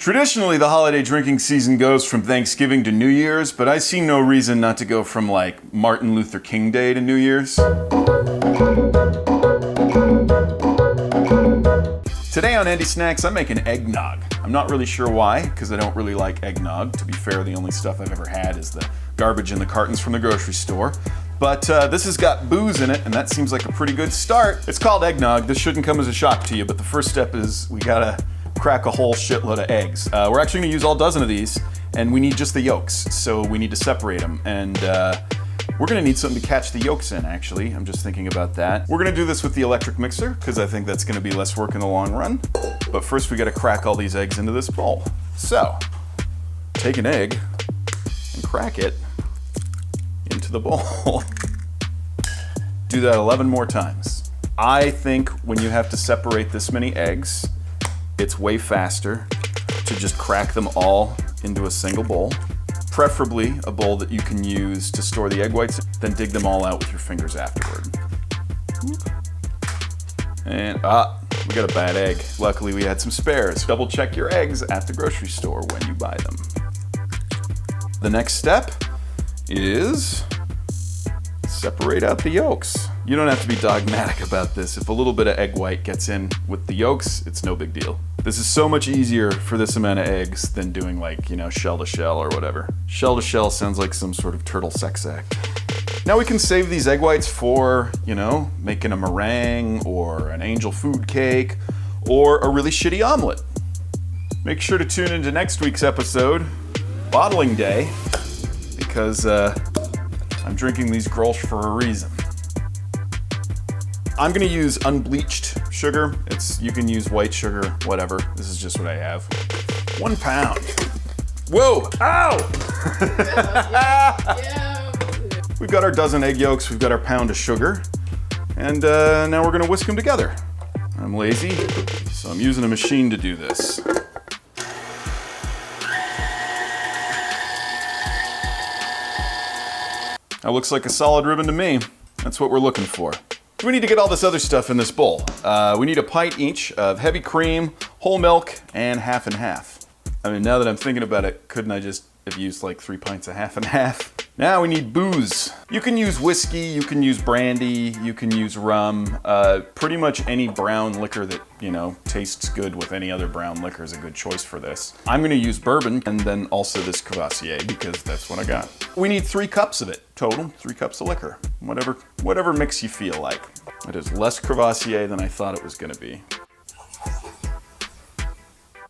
Traditionally, the holiday drinking season goes from Thanksgiving to New Year's, but I see no reason not to go from like Martin Luther King Day to New Year's. Today on Andy Snax, I'm making eggnog. I'm not really sure why, because I don't really like eggnog. To be fair, the only stuff I've ever had is the garbage in the cartons from the grocery store. But this has got booze in it, and that seems like a pretty good start. It's called eggnog. This shouldn't come as a shock to you, but the first step is we gotta crack a whole shitload of eggs. We're actually gonna use all dozen of these, and we need just the yolks, so we need to separate them. And we're gonna need something to catch the yolks in, actually. I'm just thinking about that. We're gonna do this with the electric mixer, because I think that's gonna be less work in the long run. But first we gotta crack all these eggs into this bowl. So, take an egg and crack it into the bowl. Do that 11 more times. I think when you have to separate this many eggs, it's way faster to just crack them all into a single bowl. Preferably a bowl that you can use to store the egg whites, then dig them all out with your fingers afterward. And we got a bad egg. Luckily we had some spares. Double check your eggs at the grocery store when you buy them. The next step is separate out the yolks. You don't have to be dogmatic about this. If a little bit of egg white gets in with the yolks, it's no big deal. This is so much easier for this amount of eggs than doing like, shell to shell or whatever. Shell to shell sounds like some sort of turtle sex act. Now we can save these egg whites for, making a meringue or an angel food cake or a really shitty omelet. Make sure to tune into next week's episode, Bottling Day, because I'm drinking these Grolsch for a reason. I'm gonna use unbleached sugar. You can use white sugar, whatever. This is just what I have. 1 pound. Whoa, ow! We've got our dozen egg yolks, we've got our pound of sugar, and now we're gonna whisk them together. I'm lazy, so I'm using a machine to do this. That looks like a solid ribbon to me. That's what we're looking for. We need to get all this other stuff in this bowl. We need a pint each of heavy cream, whole milk, and half and half. I mean, now that I'm thinking about it, couldn't I just have used like 3 pints of half and half? Now we need booze. You can use whiskey, you can use brandy, you can use rum. Pretty much any brown liquor that, tastes good with any other brown liquor is a good choice for this. I'm gonna use bourbon and then also this Cavassier because that's what I got. We need 3 cups of it total, 3 cups of liquor. Whatever mix you feel like. It is less Cavassier than I thought it was gonna be.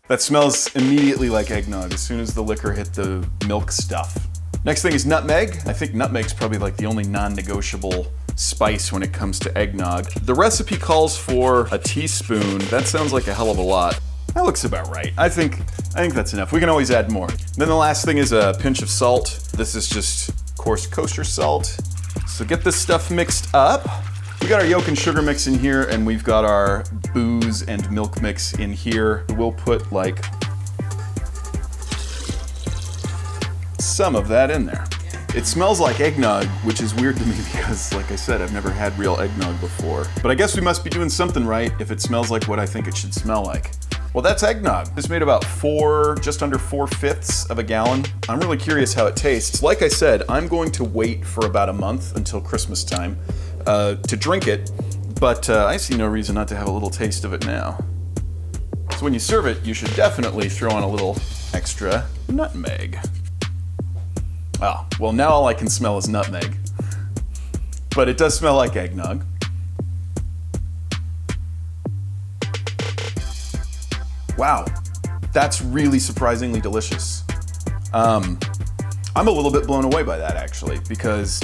That smells immediately like eggnog as soon as the liquor hit the milk stuff. Next thing is nutmeg. I think nutmeg's probably like the only non-negotiable spice when it comes to eggnog. The recipe calls for a teaspoon. That sounds like a hell of a lot. That looks about right. I think that's enough. We can always add more. Then the last thing is a pinch of salt. This is just coarse kosher salt. So get this stuff mixed up. We got our yolk and sugar mix in here, and we've got our booze and milk mix in here. We'll put like some of that in there. It smells like eggnog, which is weird to me because, like I said, I've never had real eggnog before. But I guess we must be doing something right if it smells like what I think it should smell like. Well, that's eggnog. This made about just under 4/5 of a gallon. I'm really curious how it tastes. Like I said, I'm going to wait for about a month until Christmas time to drink it, but I see no reason not to have a little taste of it now. So when you serve it, you should definitely throw on a little extra nutmeg. Oh, well, now all I can smell is nutmeg. But it does smell like eggnog. Wow, that's really surprisingly delicious. I'm a little bit blown away by that, actually, because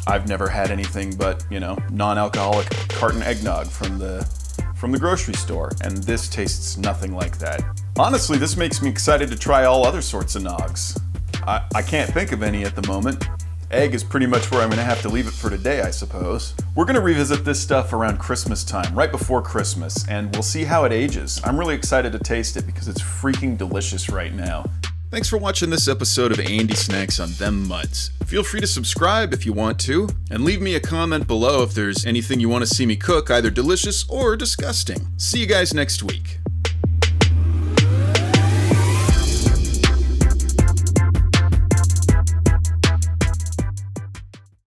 I've never had anything but, non-alcoholic carton eggnog from the grocery store, and this tastes nothing like that. Honestly, this makes me excited to try all other sorts of nogs. I can't think of any at the moment. Egg is pretty much where I'm gonna have to leave it for today, I suppose. We're gonna revisit this stuff around Christmas time, right before Christmas, and we'll see how it ages. I'm really excited to taste it because it's freaking delicious right now. Thanks for watching this episode of Andy Snax on Them Muds. Feel free to subscribe if you want to, and leave me a comment below if there's anything you want to see me cook, either delicious or disgusting. See you guys next week.